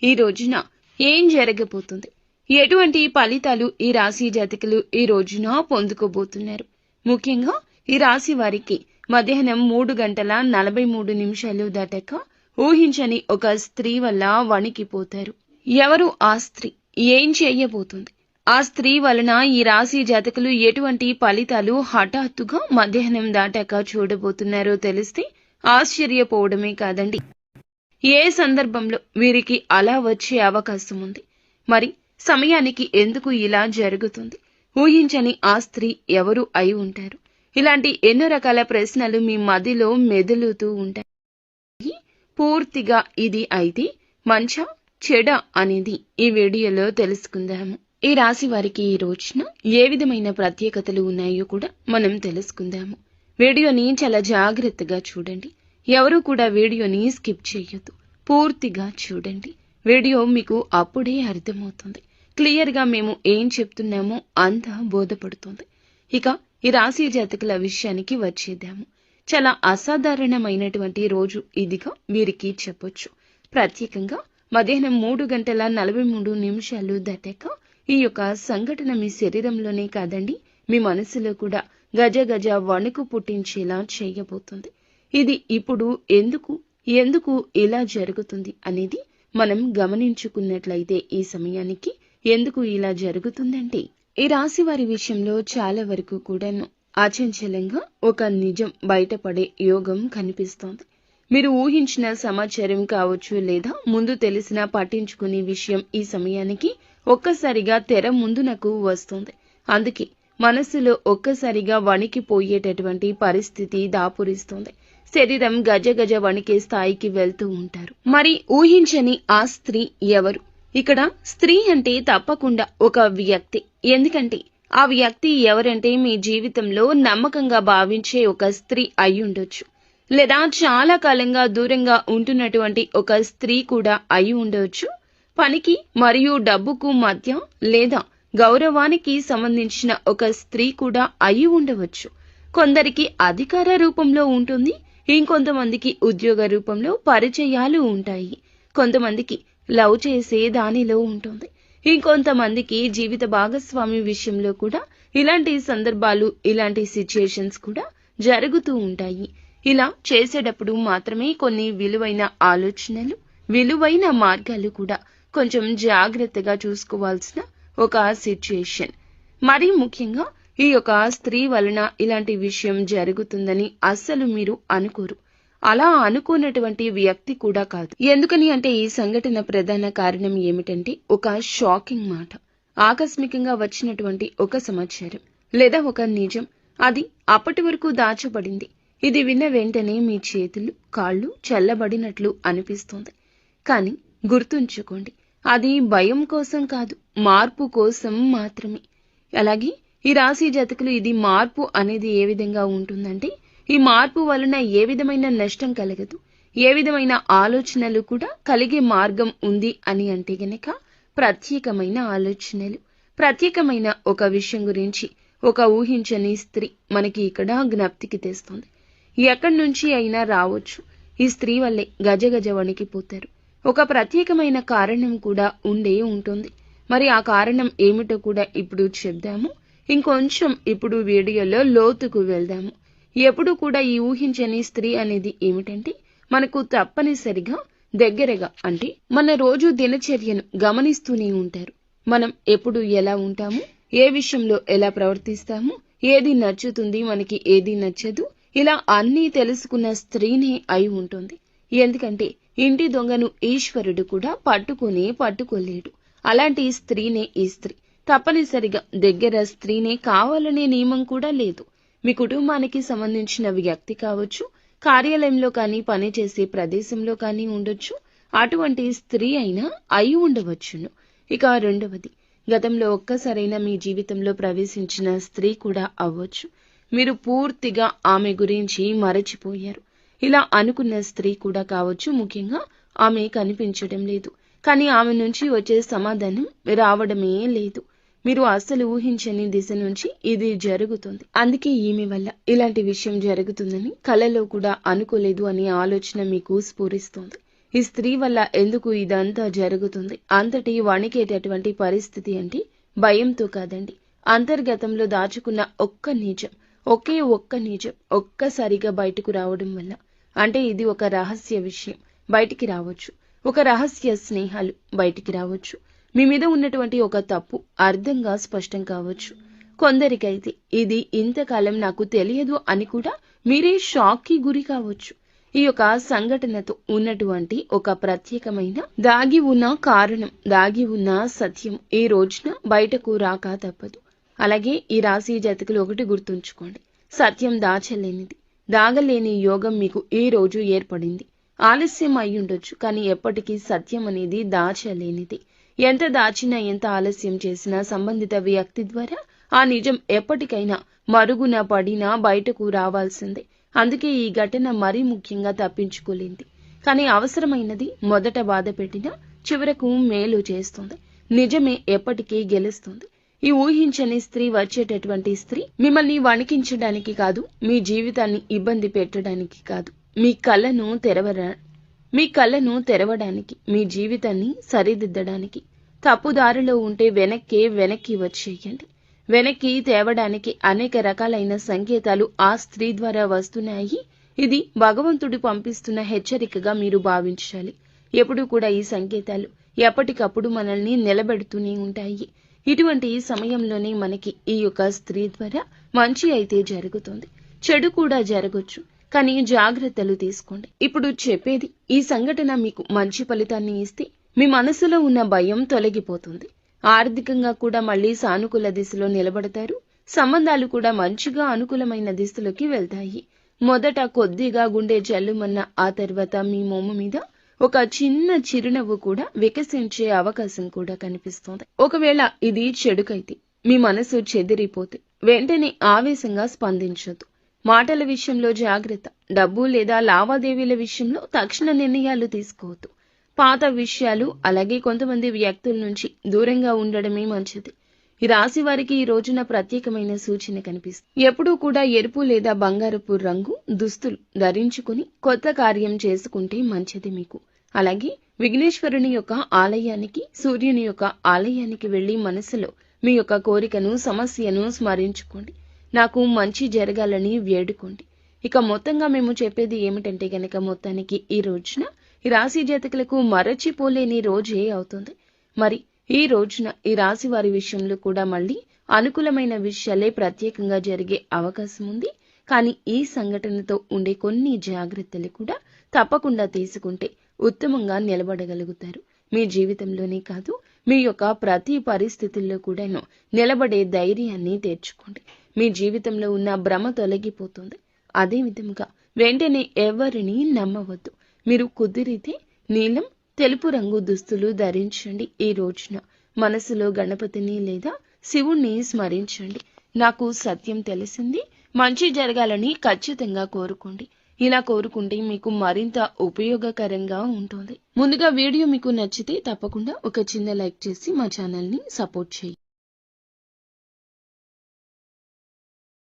ఈ రోజున ఏం జరగబోతుంది, ఎటువంటి ఫలితాలు ఈ రాశి జాతకులు ఈ రోజున పొందుకోబోతున్నారు. ముఖ్యంగా ఈ రాశి వారికి మధ్యాహ్నం 3:43 దాటాక ఊహించని ఒక స్త్రీ వల్ల వణికిపోతారు. ఎవరు ఆ స్త్రీ, ఏం చేయబోతుంది, ఆ స్త్రీ వలన ఈ రాశి జాతకులు ఎటువంటి ఫలితాలు హఠాత్తుగా మధ్యాహ్నం దాటాక చూడబోతున్నారో తెలిస్తే ఆశ్చర్యపోవడమే కాదండి, ఏ సందర్భంలో వీరికి అలా వచ్చే అవకాశం ఉంది, మరి సమయానికి ఎందుకు ఇలా జరుగుతుంది, ఊహించని ఆ స్త్రీ ఎవరు అయి ఉంటారు, ఇలాంటి ఎన్నో రకాల ప్రశ్నలు మీ మదిలో మెదులుతూ ఉంటాయి. పూర్తిగా ఇది అయితే మంచా చెడా అనేది ఈ వీడియోలో తెలుసుకుందాము. ఈ రాశి వారికి ఈ రోజున ఏ విధమైన ప్రత్యేకతలు ఉన్నాయో కూడా మనం తెలుసుకుందాము. వీడియోని చాలా జాగ్రత్తగా చూడండి, ఎవరు కూడా వీడియోని స్కిప్ చేయొద్దు, పూర్తిగా చూడండి. వీడియో మీకు అప్పుడే అర్థమవుతుంది, క్లియర్గా మేము ఏం చెప్తున్నామో అంతా బోధపడుతుంది. ఇక ఈ రాశి జాతకుల విషయానికి వచ్చేద్దాము. చాలా అసాధారణమైనటువంటి రోజు ఇదిగా వీరికి చెప్పొచ్చు. ప్రత్యేకంగా మధ్యాహ్నం 3:43 దాటాక ఈ యొక్క సంఘటన మీ శరీరంలోనే కాదండి, మీ మనసులో కూడా గజ గజ వణుకు పుట్టించేలా చేయబోతుంది. ఇది ఇప్పుడు ఎందుకు ఇలా జరుగుతుంది అనేది మనం గమనించుకున్నట్లయితే ఈ సమయానికి ఎందుకు ఇలా జరుగుతుందంటే, ఈ రాశి వారి విషయంలో చాలా వరకు కూడాను అచంచలంగా ఒక నిజం బయటపడే యోగం కనిపిస్తోంది. మీరు ఊహించిన సమాచారం కావచ్చు, లేదా ముందు తెలిసిన పట్టించుకునే విషయం ఈ సమయానికి ఒక్కసారిగా తెర ముందునకు వస్తుంది. అందుకే మనస్సులో ఒక్కసారిగా వణికిపోయేటటువంటి పరిస్థితి దాపురిస్తుంది. శరీరం గజ గజ వణికే స్థాయికి వెళ్తూ ఉంటారు. మరి ఊహించని ఆ స్త్రీ ఎవరు? ఇక్కడ స్త్రీ అంటే తప్పకుండా ఒక వ్యక్తి. ఎందుకంటే ఆ వ్యక్తి ఎవరంటే మీ జీవితంలో నమ్మకంగా భావించే ఒక స్త్రీ అయి ఉండొచ్చు, లేదా చాలా కాలంగా దూరంగా ఉంటున్నటువంటి ఒక స్త్రీ కూడా అయి ఉండవచ్చు. పనికి మరియు డబ్బుకు మధ్య లేదా గౌరవానికి సంబంధించిన ఒక స్త్రీ కూడా అయి ఉండవచ్చు. కొందరికి అధికార రూపంలో ఉంటుంది, ఇంకొంతమందికి ఉద్యోగ రూపంలో పరిచయాలు ఉంటాయి, కొంతమందికి లవ్ చేసే దానిలో ఉంటుంది, ఇంకొంతమందికి జీవిత భాగస్వామి విషయంలో కూడా ఇలాంటి సందర్భాలు, ఇలాంటి సిచ్యుయేషన్స్ కూడా జరుగుతూ ఉంటాయి. ఇలా చేసేటప్పుడు మాత్రమే కొన్ని విలువైన ఆలోచనలు, విలువైన మార్గాలు కూడా కొంచెం జాగ్రత్తగా చూసుకోవాల్సిన ఒక సిచ్యుయేషన్. మరీ ముఖ్యంగా ఈ యొక్క స్త్రీ వలన ఇలాంటి విషయం జరుగుతుందని అస్సలు మీరు అనుకోరు, అలా అనుకున్నటువంటి వ్యక్తి కూడా కాదు. ఎందుకని అంటే ఈ సంఘటన ప్రధాన కారణం ఏమిటంటే ఒక షాకింగ్ మాట, ఆకస్మికంగా వచ్చినటువంటి ఒక సమాచారం లేదా ఒక నిజం, అది అప్పటి వరకు దాచబడింది. ఇది విన్న వెంటనే మీ చేతులు కాళ్ళు చల్లబడినట్లు అనిపిస్తుంది. కానీ గుర్తుంచుకోండి, అది భయం కోసం కాదు, మార్పు కోసం మాత్రమే. అలాగే ఈ రాశి జాతకులు ఇది మార్పు అనేది ఏ విధంగా ఉంటుందంటే, ఈ మార్పు వలన ఏ విధమైన నష్టం కలగదు, ఏ విధమైన ఆలోచనలు కూడా కలిగే మార్గం ఉంది అని అంటే గనక ప్రత్యేకమైన ఆలోచనలు, ప్రత్యేకమైన ఒక విషయం గురించి ఒక ఊహించని స్త్రీ మనకి ఇక్కడ జ్ఞప్తికి తెస్తుంది. ఎక్కడి నుంచి అయినా రావచ్చు, ఈ స్త్రీ వల్లే గజ గజ వణికిపోతారు. ఒక ప్రత్యేకమైన కారణం కూడా ఉండే ఉంటుంది. మరి ఆ కారణం ఏమిటో కూడా ఇప్పుడు చెప్దాము. ఇంకొంచెం ఇప్పుడు వీడియోలో లోతుకు వెళ్దాము. ఎప్పుడు కూడా ఈ ఊహించని స్త్రీ అనేది ఏమిటంటే, మనకు తప్పనిసరిగా దగ్గరగా అంటే మన రోజు దినచర్యను గమనిస్తూనే ఉంటారు. మనం ఎప్పుడు ఎలా ఉంటాము, ఏ విషయంలో ఎలా ప్రవర్తిస్తాము, ఏది నచ్చుతుంది, మనకి ఏది నచ్చదు, ఇలా అన్నీ తెలుసుకున్న స్త్రీనే అయి ఉంటుంది. ఎందుకంటే ఇంటి దొంగను ఈశ్వరుడు కూడా పట్టుకోలేడు. అలాంటి స్త్రీనే ఈ స్త్రీ. తప్పనిసరిగా దగ్గర స్త్రీనే కావాలనే నియమం కూడా లేదు. మీ కుటుంబానికి సంబంధించిన వ్యక్తి కావచ్చు, కార్యాలయంలో కానీ పనిచేసే ప్రదేశంలో కానీ ఉండొచ్చు, అటువంటి స్త్రీ అయినా అయి ఉండవచ్చును. ఇక రెండవది, గతంలో ఒక్కసారైనా మీ జీవితంలో ప్రవేశించిన స్త్రీ కూడా అవ్వచ్చు. మీరు పూర్తిగా ఆమె గురించి మరచిపోయారు. ఇలా అనుకున్న స్త్రీ కూడా కావచ్చు. ముఖ్యంగా ఆమె కనిపించడం లేదు, కానీ ఆమె నుంచి వచ్చే సమాధానం రావడమే లేదు. మీరు అస్సలు ఊహించని దిశ నుంచి ఇది జరుగుతుంది. అందుకే ఈమె వల్ల ఇలాంటి విషయం జరుగుతుందని కలలో కూడా అనుకోలేదు అనే ఆలోచన మీకు స్ఫురిస్తోంది. ఈ స్త్రీ వల్ల ఎందుకు ఇదంతా జరుగుతుంది, అంతటి వణికేటటువంటి పరిస్థితి అంటే భయంతో కాదండి, అంతర్గతంలో దాచుకున్న ఒక్క నిజం, ఒక్క నిజం ఒక్కసారిగా బయటకు రావడం వల్ల. అంటే ఇది ఒక రహస్య విషయం బయటికి రావచ్చు, ఒక రహస్య స్నేహాలు బయటికి రావచ్చు, మీ మీద ఉన్నటువంటి ఒక తప్పు అర్థంగా స్పష్టం కావచ్చు. కొందరికైతే ఇది ఇంతకాలం నాకు తెలియదు అని కూడా మీరే షాక్కి గురి కావచ్చు. ఈ యొక్క సంఘటనతో ఉన్నటువంటి ఒక ప్రత్యేకమైన దాగి ఉన్న కారణం, దాగి ఉన్న సత్యం ఈ రోజున బయటకు రాక తప్పదు. అలాగే ఈ రాశి జాతకులు ఒకటి గుర్తుంచుకోండి, సత్యం దాచలేనిది, దాగలేని యోగం మీకు ఈ రోజు ఏర్పడింది. ఆలస్యం అయ్యుండొచ్చు, కానీ ఎప్పటికీ సత్యం అనేది దాచలేనిది. ఎంత దాచినా, ఎంత ఆలస్యం చేసినా సంబంధిత వ్యక్తి ద్వారా ఆ నిజం ఎప్పటికైనా మరుగున పడినా బయటకు రావాల్సిందే. అందుకే ఈ ఘటన మరీ ముఖ్యంగా తప్పించుకోలేంది. కానీ అవసరమైనది మొదట బాధ పెట్టినా చివరకు మేలు చేస్తుంది. నిజమే ఎప్పటికీ గెలుస్తుంది. ఈ ఊహించని స్త్రీ వచ్చేటటువంటి స్త్రీ మిమ్మల్ని వణికించడానికి కాదు, మీ జీవితాన్ని ఇబ్బంది పెట్టడానికి కాదు, మీ కళ్ళను తెరవడానికి, మీ జీవితాన్ని సరిదిద్దడానికి. తప్పుదారిలో ఉంటే వెనక్కి వచ్చేయండి. వెనక్కి తేవడానికి అనేక రకాలైన సంకేతాలు ఆ స్త్రీ ద్వారా వస్తున్నాయి. ఇది భగవంతుడు పంపిస్తున్న హెచ్చరికగా మీరు భావించాలి. ఎప్పుడూ కూడా ఈ సంకేతాలు ఎప్పటికప్పుడు మనల్ని నిలబెడుతూనే ఉంటాయి. ఇటువంటి సమయంలోనే మనకి ఈ యొక్క స్త్రీ ద్వారా మంచి అయితే జరుగుతుంది, చెడు కూడా జరగొచ్చు. కానీ జాగ్రత్తలు తీసుకోండి. ఇప్పుడు చెప్పేది, ఈ సంఘటన మీకు మంచి ఫలితాన్ని ఇస్తే మీ మనసులో ఉన్న భయం తొలగిపోతుంది. ఆర్థికంగా కూడా మళ్లీ సానుకూల దిశలో నిలబడతారు. సంబంధాలు కూడా మంచిగా అనుకూలమైన దిశలోకి వెళ్తాయి. మొదట కొద్దిగా గుండె జల్లుమన్న, ఆ తర్వాత మీ మొమ్ము మీద ఒక చిన్న చిరునవ్వు కూడా వికసించే అవకాశం కూడా కనిపిస్తోంది. ఒకవేళ ఇది చెడుకైతే, మీ మనసు చెదిరిపోతే వెంటనే ఆవేశంగా స్పందించొద్దు. మాటల విషయంలో జాగ్రత్త. డబ్బు లేదా లావాదేవీల విషయంలో తక్షణ నిర్ణయాలు తీసుకోవద్దు. పాత విషయాలు, అలాగే కొంతమంది వ్యక్తుల నుంచి దూరంగా ఉండడమే మంచిది. ఈ రాశి వారికి ఈ రోజున ప్రత్యేకమైన సూచన కనిపిస్తుంది. ఎప్పుడూ కూడా ఎరుపు లేదా బంగారపు రంగు దుస్తులు ధరించుకుని కొత్త కార్యం చేసుకుంటే మంచిది మీకు. అలాగే విఘ్నేశ్వరుని యొక్క ఆలయానికి, సూర్యుని యొక్క ఆలయానికి వెళ్లి మనసులో మీ యొక్క కోరికను, సమస్యను స్మరించుకోండి. నాకు మంచి జరగాలని వేడుకోండి. ఇక మొత్తంగా మేము చెప్పేది ఏమిటంటే గనక, మొత్తానికి ఈ రోజున ఈ రాశి జాతకులకు మరచిపోలేని రోజే అవుతుంది. మరి ఈ రోజున ఈ రాశి వారి విషయంలో కూడా మళ్ళీ అనుకూలమైన విషయాలే ప్రత్యేకంగా జరిగే అవకాశం ఉంది. కానీ ఈ సంఘటనతో ఉండే కొన్ని జాగ్రత్తలు కూడా తప్పకుండా తీసుకుంటే ఉత్తమంగా నిలబడగలుగుతారు. మీ జీవితంలోనే కాదు, మీ యొక్క ప్రతి పరిస్థితుల్లో కూడా నిలబడే ధైర్యాన్ని తెచ్చుకోండి. మీ జీవితంలో ఉన్న భ్రమ తొలగిపోతుంది. అదే విధముగా వెంటనే ఎవరిని నమ్మవద్దు. మీరు కుదిరితే నీలం, తెలుపు రంగు దుస్తులు ధరించండి. ఈ రోజున మనసులో గణపతిని లేదా శివుణ్ణి స్మరించండి. నాకు సత్యం తెలిసింది, మంచి జరగాలని ఖచ్చితంగా కోరుకోండి. ఇలా కోరుకుంటే మీకు మరింత ఉపయోగకరంగా ఉంటుంది. ముందుగా వీడియో మీకు నచ్చితే తప్పకుండా ఒక చిన్న లైక్ చేసి మా ఛానల్ని సపోర్ట్ చేయండి.